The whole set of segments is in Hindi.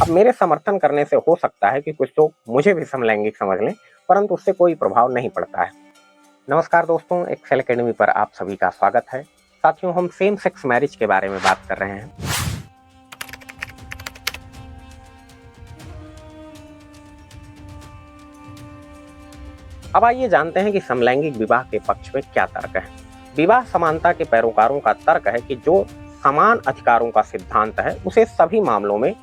अब मेरे समर्थन करने से हो सकता है कि कुछ लोग मुझे भी समलैंगिक समझ लें, परंतु उससे कोई प्रभाव नहीं पड़ता है। नमस्कार दोस्तों, एक्सेल एकेडमी पर आप सभी का स्वागत है। साथियों, हम सेम सेक्स मैरिज के बारे में बात कर रहे हैं। अब आइए जानते हैं कि समलैंगिक विवाह के पक्ष में क्या तर्क है। विवाह समानता के पैरोकारों का तर्क है कि जो समान अधिकारों का सिद्धांत है, उसे सभी मामलों में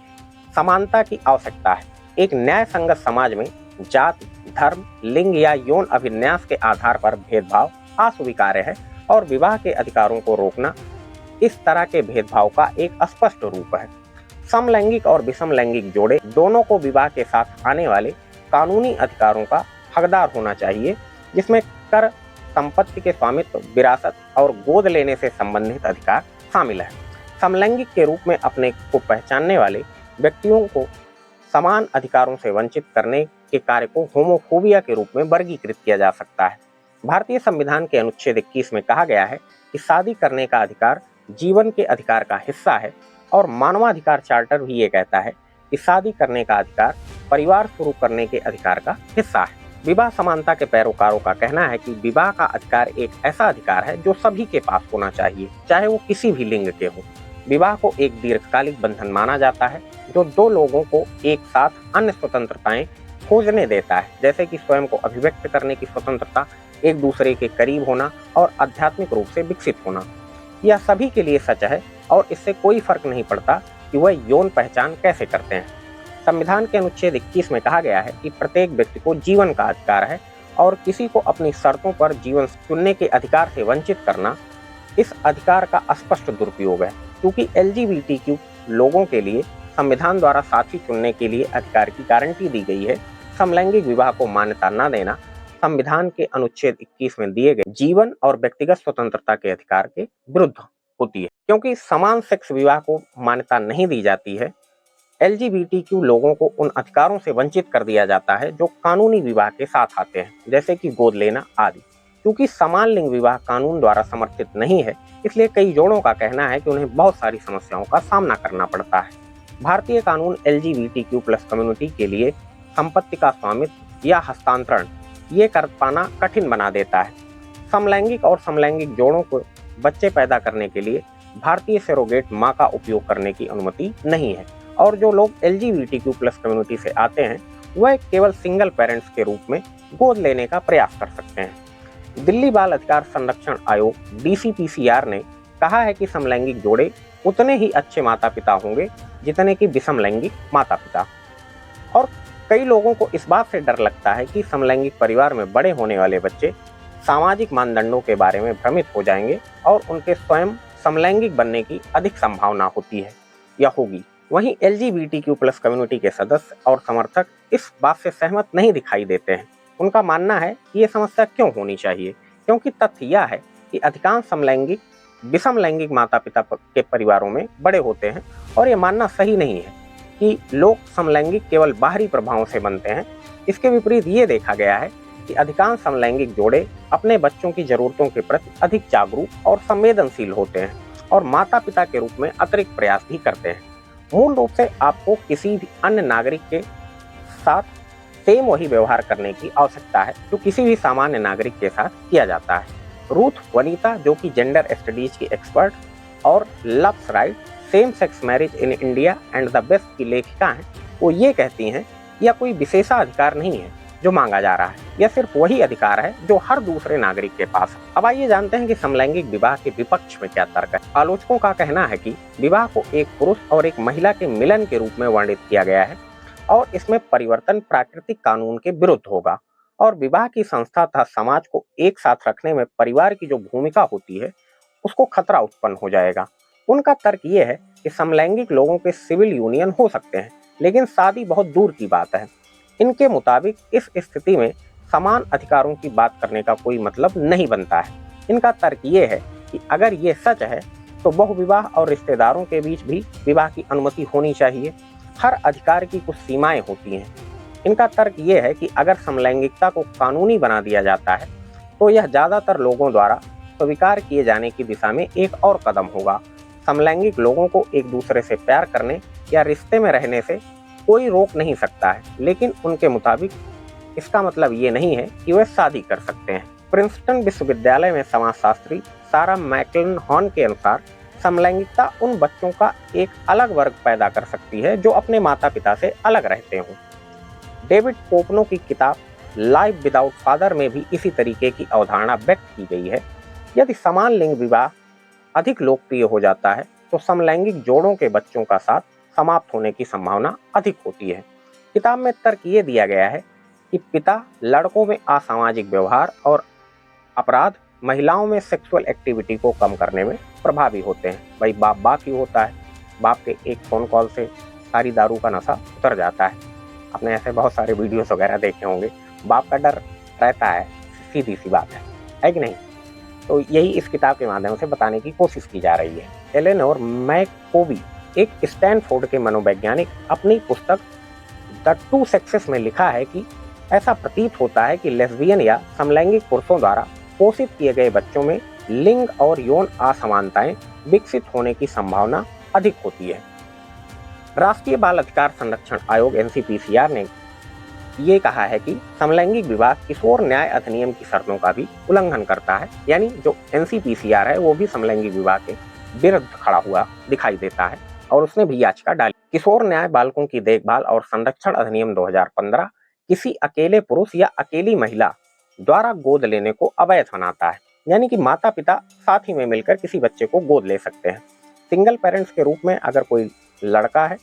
समानता की आवश्यकता है। एक न्याय संगत समाज में जाति, धर्म, लिंग या यौन अभिन्यास के आधार पर भेदभाव अस्वीकार्य है और विवाह के अधिकारों को रोकना इस तरह के भेदभाव का एक स्पष्ट रूप है। समलैंगिक और विषमलैंगिक जोड़े दोनों को विवाह के साथ आने वाले कानूनी अधिकारों का हकदार होना चाहिए, जिसमें कर, संपत्ति के स्वामित्व, विरासत और गोद लेने से संबंधित अधिकार शामिल है। समलैंगिक के रूप में अपने को पहचानने वाले व्यक्तियों को समान अधिकारों से वंचित करने के कार्य को होमोफोबिया के रूप में वर्गीकृत किया जा सकता है। भारतीय संविधान के अनुच्छेद 21 में कहा गया है कि शादी करने का अधिकार जीवन के अधिकार का हिस्सा है और मानवाधिकार चार्टर भी ये कहता है कि शादी करने का अधिकार परिवार शुरू करने के अधिकार का हिस्सा है। विवाह समानता के पैरोकारों का कहना है कि विवाह का अधिकार एक ऐसा अधिकार है जो सभी के पास होना चाहिए, चाहे वो किसी भी लिंग के हो। विवाह को एक दीर्घकालिक बंधन माना जाता है जो दो लोगों को एक साथ अन्य स्वतंत्रताएं खोजने देता है, जैसे कि स्वयं को अभिव्यक्त करने की स्वतंत्रता, एक दूसरे के करीब होना और आध्यात्मिक रूप से विकसित होना। यह सभी के लिए सच है और इससे कोई फर्क नहीं पड़ता कि वह यौन पहचान कैसे करते हैं। संविधान के अनुच्छेद 21 में कहा गया है कि प्रत्येक व्यक्ति को जीवन का अधिकार है और किसी को अपनी शर्तों पर जीवन चुनने के अधिकार से वंचित करना इस अधिकार का स्पष्ट दुरुपयोग है। क्योंकि LGBTQ लोगों के लिए संविधान द्वारा साथी चुनने के लिए अधिकार की गारंटी दी गई है, समलैंगिक विवाह को मान्यता न देना संविधान के अनुच्छेद 21 में दिए गए जीवन और व्यक्तिगत स्वतंत्रता के अधिकार के विरुद्ध होती है। क्योंकि समान सेक्स विवाह को मान्यता नहीं दी जाती है, LGBTQ लोगों को उन अधिकारों से वंचित कर दिया जाता है जो कानूनी विवाह के साथ आते हैं, जैसे कि गोद लेना आदि। क्योंकि समान लिंग विवाह कानून द्वारा समर्थित नहीं है, इसलिए कई जोड़ों का कहना है कि उन्हें बहुत सारी समस्याओं का सामना करना पड़ता है। भारतीय कानून LGBTQ+ कम्युनिटी के लिए संपत्ति का स्वामित्व या हस्तांतरण ये कर पाना कठिन बना देता है। समलैंगिक और समलैंगिक जोड़ों को बच्चे पैदा करने के लिए भारतीय सरोगेट माँ का उपयोग करने की अनुमति नहीं है और जो लोग LGBTQ+ कम्युनिटी से आते हैं वह केवल सिंगल पेरेंट्स के रूप में गोद लेने का प्रयास कर सकते हैं। दिल्ली बाल अधिकार संरक्षण आयोग DCPCR ने कहा है कि समलैंगिक जोड़े उतने ही अच्छे माता पिता होंगे जितने कि विषमलैंगिक माता पिता। और कई लोगों को इस बात से डर लगता है कि समलैंगिक परिवार में बड़े होने वाले बच्चे सामाजिक मानदंडों के बारे में भ्रमित हो जाएंगे और उनके स्वयं समलैंगिक बनने की अधिक संभावना होती है या होगी। वहीं LGBTQ+ कम्युनिटी के सदस्य और समर्थक इस बात से सहमत नहीं दिखाई देते हैं। उनका मानना है कि ये समस्या क्यों होनी चाहिए, क्योंकि तथ्य यह है कि अधिकांश समलैंगिक विषमलैंगिक माता पिता के परिवारों में बड़े होते हैं और ये मानना सही नहीं है कि लोग समलैंगिक केवल बाहरी प्रभावों से बनते हैं। इसके विपरीत ये देखा गया है कि अधिकांश समलैंगिक जोड़े अपने बच्चों की जरूरतों के प्रति अधिक जागरूक और संवेदनशील होते हैं और माता पिता के रूप में अतिरिक्त प्रयास भी करते हैं। मूल रूप से आपको किसी भी अन्य नागरिक के साथ सेम वही व्यवहार करने की आवश्यकता है जो किसी भी सामान्य नागरिक के साथ किया जाता है। रूथ वनीता, जो कि जेंडर स्टडीज की एक्सपर्ट और loves right, same sex marriage in India and the best की लेखिका हैं, वो ये कहती हैं यह कोई विशेषाधिकार नहीं है जो मांगा जा रहा है, यह सिर्फ वही अधिकार है जो हर दूसरे नागरिक के पास है। अब आइए जानते हैं कि समलैंगिक विवाह के विपक्ष में क्या तर्क है। आलोचकों का कहना है कि विवाह को एक पुरुष और एक महिला के मिलन के रूप में वर्णित किया गया है और इसमें परिवर्तन प्राकृतिक कानून के विरुद्ध होगा और विवाह की संस्था तथा समाज को एक साथ रखने में परिवार की जो भूमिका होती है उसको खतरा उत्पन्न हो जाएगा। उनका तर्क ये है कि समलैंगिक लोगों के सिविल यूनियन हो सकते हैं, लेकिन शादी बहुत दूर की बात है। इनके मुताबिक इस स्थिति में समान अधिकारों की बात करने का कोई मतलब नहीं बनता है। इनका तर्क ये है कि अगर ये सच है तो बहुविवाह और रिश्तेदारों के बीच भी विवाह की अनुमति होनी चाहिए। हर अधिकार की कुछ सीमाएं होती हैं। इनका तर्क ये है कि अगर समलैंगिकता को कानूनी बना दिया जाता है तो यह ज़्यादातर लोगों द्वारा स्वीकार किए जाने की दिशा में एक और कदम होगा। समलैंगिक लोगों को एक दूसरे से प्यार करने या रिश्ते में रहने से कोई रोक नहीं सकता है, लेकिन उनके मुताबिक इसका मतलब ये नहीं है कि वे शादी कर सकते हैं। प्रिंसटन विश्वविद्यालय में समाजशास्त्री सारा मैकलनहॉन के अनुसार समलैंगिकता उन बच्चों का एक अलग वर्ग पैदा कर सकती है जो अपने माता पिता से अलग रहते हों। डेविड पोपनो की किताब लाइफ विदाउट फादर में भी इसी तरीके की अवधारणा व्यक्त की गई है। यदि समान लिंग विवाह अधिक लोकप्रिय हो जाता है तो समलैंगिक जोड़ों के बच्चों का साथ समाप्त होने की संभावना अधिक होती है। किताब में तर्क ये दिया गया है कि पिता लड़कों में असामाजिक व्यवहार और अपराध, महिलाओं में सेक्सुअल एक्टिविटी को कम करने में प्रभावी होते हैं। भाई बाप ही होता है, बाप के एक फ़ोन कॉल से सारी दारू का नशा उतर जाता है। आपने ऐसे बहुत सारे वीडियोस वगैरह देखे होंगे। बाप का डर रहता है, सीधी सी बात है कि नहीं? तो यही इस किताब के माध्यम से बताने की कोशिश की जा रही है। एलेनोर मैककोबी, एक स्टैनफोर्ड के मनोवैज्ञानिक, अपनी पुस्तक द टू सेक्सेस में लिखा है कि ऐसा प्रतीत होता है कि लेस्बियन या समलैंगिक पुरुषों द्वारा पोषित किए गए बच्चों में लिंग और यौन असमानताएं विकसित होने की संभावना अधिक होती है। राष्ट्रीय बाल अधिकार संरक्षण आयोग NCPCR ने ये कहा है कि समलैंगिक विवाह किशोर न्याय अधिनियम की शर्तों का भी उल्लंघन करता है। यानी जो NCPCR है वो भी समलैंगिक विवाह के विरुद्ध खड़ा हुआ दिखाई देता है और उसने भी याचिका डाली। किशोर न्याय बालकों की देखभाल और संरक्षण अधिनियम 2015 किसी अकेले पुरुष या अकेली महिला द्वारा गोद लेने को अवैध बनाता है। यानी कि माता पिता साथ ही में मिलकर किसी बच्चे को गोद ले सकते हैं। सिंगल पेरेंट्स के रूप में अगर कोई लड़का है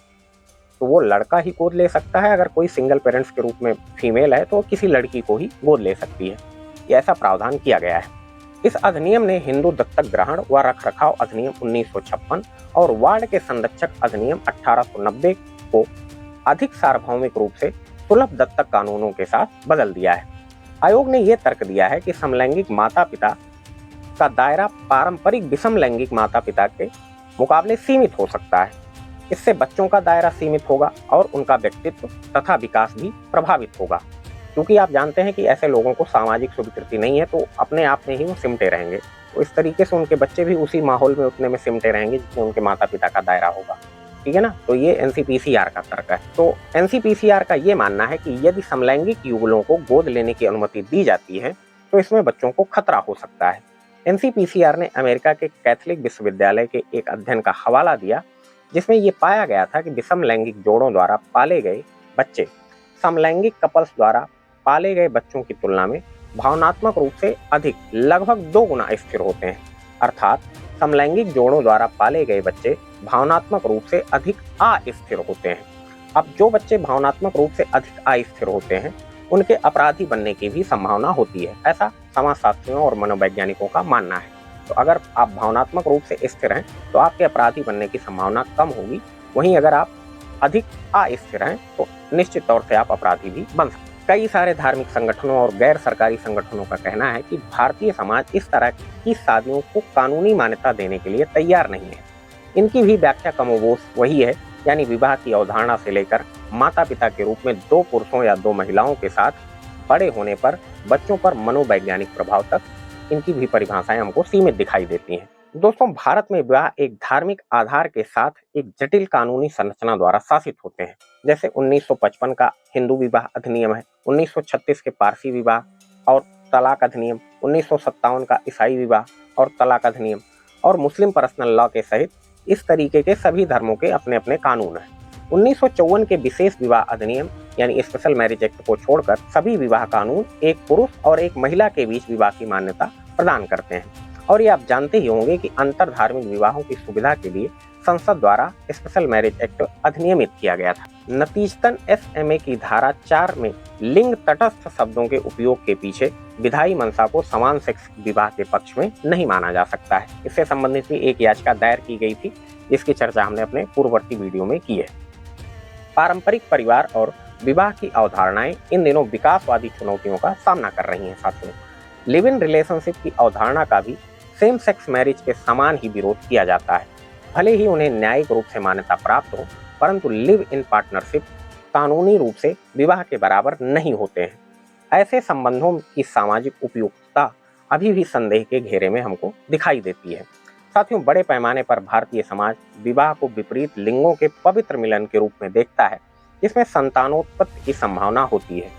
तो वो लड़का ही गोद ले सकता है, अगर कोई सिंगल पेरेंट्स के रूप में फीमेल है तो किसी लड़की को ही गोद ले सकती है। ये ऐसा प्रावधान किया गया है। इस अधिनियम ने हिंदू दत्तक ग्रहण व रखरखाव अधिनियम 1956 और वार्ड के संरक्षक अधिनियम 1890 को अधिक सार्वभौमिक रूप से सुलभ दत्तक कानूनों के साथ बदल दिया है। आयोग ने यह तर्क दिया है कि समलैंगिक माता पिता का दायरा पारंपरिक विषम लैंगिक माता पिता के मुकाबले सीमित हो सकता है। इससे बच्चों का दायरा सीमित होगा और उनका व्यक्तित्व तथा विकास भी प्रभावित होगा, क्योंकि आप जानते हैं कि ऐसे लोगों को सामाजिक स्वीकृति नहीं है तो अपने आप में ही वो सिमटे रहेंगे। तो इस तरीके से उनके बच्चे भी उसी माहौल में उतने में सिमटे रहेंगे जिसमें उनके माता पिता का दायरा होगा। ठीक है ना? तो ये NCPCR का तर्क है। तो NCPCR का ये मानना है कि यदि समलैंगिक युगलों को गोद लेने की अनुमति दी जाती है तो इसमें बच्चों को खतरा हो सकता है। NCPCR ने अमेरिका के कैथोलिक विश्वविद्यालय के एक अध्ययन का हवाला दिया जिसमें ये पाया गया था कि विषम लैंगिक जोड़ों द्वारा पाले गए बच्चे समलैंगिक कपल्स द्वारा पाले गए बच्चों की तुलना में भावनात्मक रूप से अधिक, लगभग 2 गुना स्थिर होते हैं। अर्थात समलैंगिक जोड़ों द्वारा पाले गए बच्चे भावनात्मक रूप से अधिक अस्थिर होते हैं। अब जो बच्चे भावनात्मक रूप से अधिक अस्थिर होते हैं उनके अपराधी बनने की भी संभावना होती है, ऐसा समाजशास्त्रियों और मनोवैज्ञानिकों का मानना है। तो अगर आप भावनात्मक रूप से स्थिर हैं तो आपके अपराधी बनने की संभावना कम होगी, वहीं अगर आप अधिक अस्थिर हैं तो निश्चित तौर से आप अपराधी भी बन सकते हैं। कई सारे धार्मिक संगठनों और गैर सरकारी संगठनों का कहना है कि भारतीय समाज इस तरह की शादियों को कानूनी मान्यता देने के लिए तैयार नहीं है। इनकी भी व्याख्या कमोबेश वही है, यानी विवाह की अवधारणा से लेकर माता पिता के रूप में 2 पुरुषों या 2 महिलाओं के साथ बड़े होने पर बच्चों पर मनोवैज्ञानिक प्रभाव तक इनकी भी परिभाषाएं हमको सीमित दिखाई देती हैं। दोस्तों, भारत में विवाह एक धार्मिक आधार के साथ एक जटिल कानूनी संरचना द्वारा शासित होते हैं। जैसे 1955 का हिंदू विवाह अधिनियम है, 1936 के पारसी विवाह और तलाक अधिनियम, 1957 का ईसाई विवाह और तलाक अधिनियम और मुस्लिम पर्सनल लॉ के सहित इस तरीके के सभी धर्मों के अपने अपने कानून हैं। 1954 के विशेष विवाह अधिनियम यानी स्पेशल मैरिज एक्ट को छोड़कर सभी विवाह कानून एक पुरुष और एक महिला के बीच विवाह की मान्यता प्रदान करते हैं। और ये आप जानते ही होंगे कि अंतर धार्मिक विवाहों की सुविधा के लिए संसद द्वारा स्पेशल मैरिज एक्ट अधिनियमित किया गया था। नतीजतन SMA की धारा 4 में लिंग तटस्थ शब्दों के उपयोग के पीछे विधायी मंशा को समान सेक्स विवाह के पक्ष में नहीं माना जा सकता है। इससे संबंधित भी एक याचिका दायर की गई थी जिसकी चर्चा हमने अपने पूर्ववर्ती वीडियो में की है। पारंपरिक परिवार और विवाह की अवधारणाएं इन दिनों विकासवादी चुनौतियों का सामना कर रही हैं। साथियों, लिव इन रिलेशनशिप की अवधारणा का भी सेम सेक्स मैरिज के समान ही विरोध किया जाता है। भले ही उन्हें न्यायिक रूप से मान्यता प्राप्त हो, परंतु लिव इन पार्टनरशिप कानूनी रूप से विवाह के बराबर नहीं होते हैं। ऐसे संबंधों की सामाजिक उपयुक्तता अभी भी संदेह के घेरे में हमको दिखाई देती है। साथियों, बड़े पैमाने पर भारतीय समाज विवाह को विपरीत लिंगों के पवित्र मिलन के रूप में देखता है। जिसमें संतानोत्पत्ति की संभावना होती है,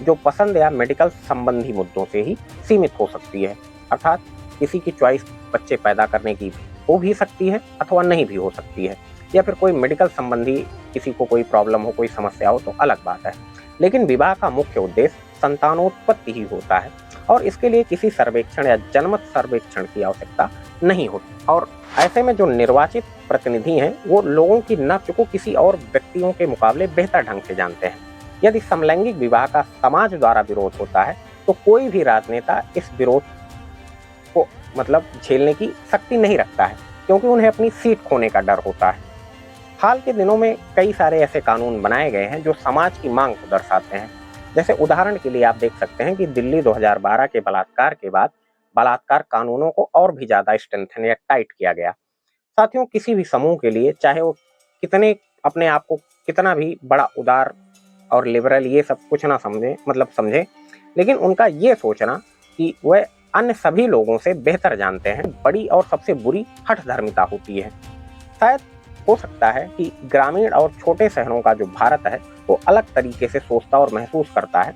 जो पसंद या मेडिकल संबंधी मुद्दों से ही सीमित हो सकती है। अर्थात किसी की चॉइस बच्चे पैदा करने की हो भी सकती है अथवा नहीं भी हो सकती है, या फिर कोई मेडिकल संबंधी किसी को कोई प्रॉब्लम हो, कोई समस्या हो तो अलग बात है। लेकिन विवाह का मुख्य उद्देश्य संतानोत्पत्ति ही होता है और इसके लिए किसी सर्वेक्षण या जनमत सर्वेक्षण की आवश्यकता नहीं होती। और ऐसे में जो निर्वाचित प्रतिनिधि हैं वो लोगों की नब्ज को किसी और व्यक्तियों के मुकाबले बेहतर ढंग से जानते हैं। यदि समलैंगिक विवाह का समाज द्वारा विरोध होता है तो कोई भी राजनेता इस विरोध को झेलने की शक्ति नहीं रखता है, क्योंकि उन्हें अपनी सीट खोने का डर होता है। हाल के दिनों में कई सारे ऐसे कानून बनाए गए हैं जो समाज की मांग को दर्शाते हैं। जैसे उदाहरण के लिए आप देख सकते हैं कि दिल्ली 2012 के बलात्कार के बाद बलात्कार कानूनों को और भी ज्यादा स्ट्रेंथन या टाइट किया गया। साथियों, किसी भी समूह के लिए चाहे वो कितने अपने आप को कितना भी बड़ा उदार और लिबरल ये सब कुछ ना समझे, लेकिन उनका ये सोचना कि वह अन्य सभी लोगों से बेहतर जानते हैं बड़ी और सबसे बुरी हठधर्मिता होती है। शायद हो सकता है कि ग्रामीण और छोटे शहरों का जो भारत है वो अलग तरीके से सोचता और महसूस करता है।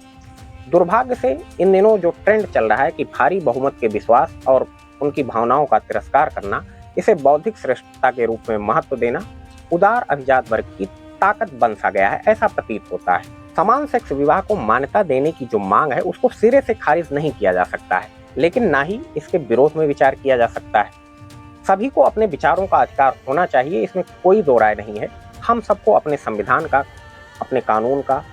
दुर्भाग्य से इन दिनों जो ट्रेंड चल रहा है कि भारी बहुमत के विश्वास और उनकी भावनाओं का तिरस्कार करना, इसे बौद्धिक श्रेष्ठता के रूप में महत्व देना उदार अभिजात वर्ग की ताकत बन सा गया है, ऐसा प्रतीत होता है। समान सेक्स विवाह को मान्यता देने की जो मांग है उसको सिरे से खारिज नहीं किया जा सकता है, लेकिन ना ही इसके विरोध में विचार किया जा सकता है। सभी को अपने विचारों का अधिकार होना चाहिए, इसमें कोई दो राय नहीं है। हम सबको अपने संविधान का, अपने कानून का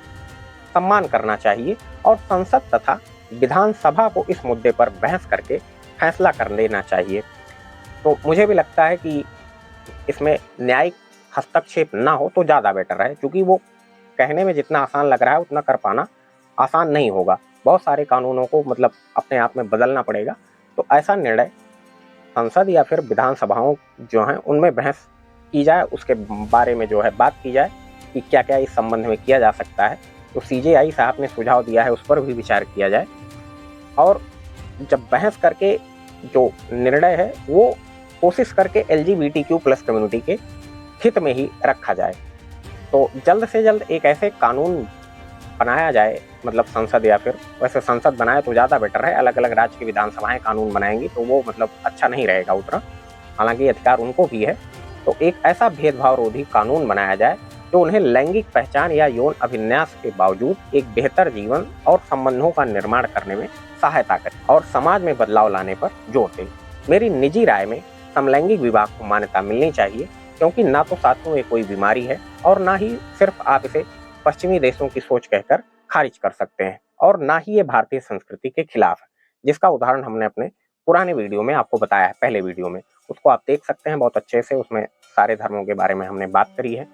सम्मान करना चाहिए और संसद तथा विधानसभा को इस मुद्दे पर बहस करके फैसला कर लेना चाहिए। तो मुझे भी लगता है कि इसमें न्यायिक हस्तक्षेप ना हो तो ज़्यादा बेटर है, क्योंकि वो कहने में जितना आसान लग रहा है उतना कर पाना आसान नहीं होगा। बहुत सारे कानूनों को अपने आप में बदलना पड़ेगा। तो ऐसा निर्णय संसद या फिर विधानसभाओं जो हैं उनमें बहस की जाए, उसके बारे में जो है बात की जाए कि क्या क्या इस संबंध में किया जा सकता है। तो CJI साहब ने सुझाव दिया है उस पर भी विचार किया जाए, और जब बहस करके जो निर्णय है वो कोशिश करके LGBTQ+ कम्युनिटी के हित में ही रखा जाए। तो जल्द से जल्द एक ऐसे कानून बनाया जाए, संसद या फिर वैसे संसद बनाए तो ज़्यादा बेटर है। अलग अलग राज्य की विधानसभाएं कानून बनाएंगी तो वो अच्छा नहीं रहेगा उतना, हालांकि अधिकार उनको भी है। तो एक ऐसा भेदभाव रोधी कानून बनाया जाए जो उन्हें लैंगिक पहचान या यौन अभिन्यास के बावजूद एक बेहतर जीवन और संबंधों का निर्माण करने में सहायता करे और समाज में बदलाव लाने पर जोर दे। मेरी निजी राय में समलैंगिक विवाह को मान्यता मिलनी चाहिए, क्योंकि ना तो साथियों ये कोई बीमारी है और ना ही सिर्फ आप इसे पश्चिमी देशों की सोच कहकर खारिज कर सकते हैं, और ना ही ये भारतीय संस्कृति के खिलाफ है, जिसका उदाहरण हमने अपने पुराने वीडियो में आपको बताया है, पहले वीडियो में। उसको आप देख सकते हैं बहुत अच्छे से, उसमें सारे धर्मों के बारे में हमने बात करी है।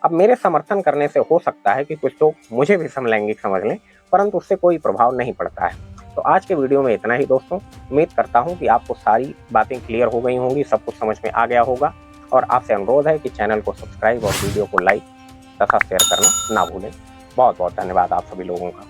अब मेरे समर्थन करने से हो सकता है कि कुछ लोग मुझे भी समलैंगिक समझ लें, परंतु उससे कोई प्रभाव नहीं पड़ता है। तो आज के वीडियो में इतना ही दोस्तों। उम्मीद करता हूँ कि आपको सारी बातें क्लियर हो गई होंगी, सब कुछ समझ में आ गया होगा, और आपसे अनुरोध है कि चैनल को सब्सक्राइब और वीडियो को लाइक तथा शेयर करना ना भूलें। बहुत बहुत धन्यवाद आप सभी लोगों का।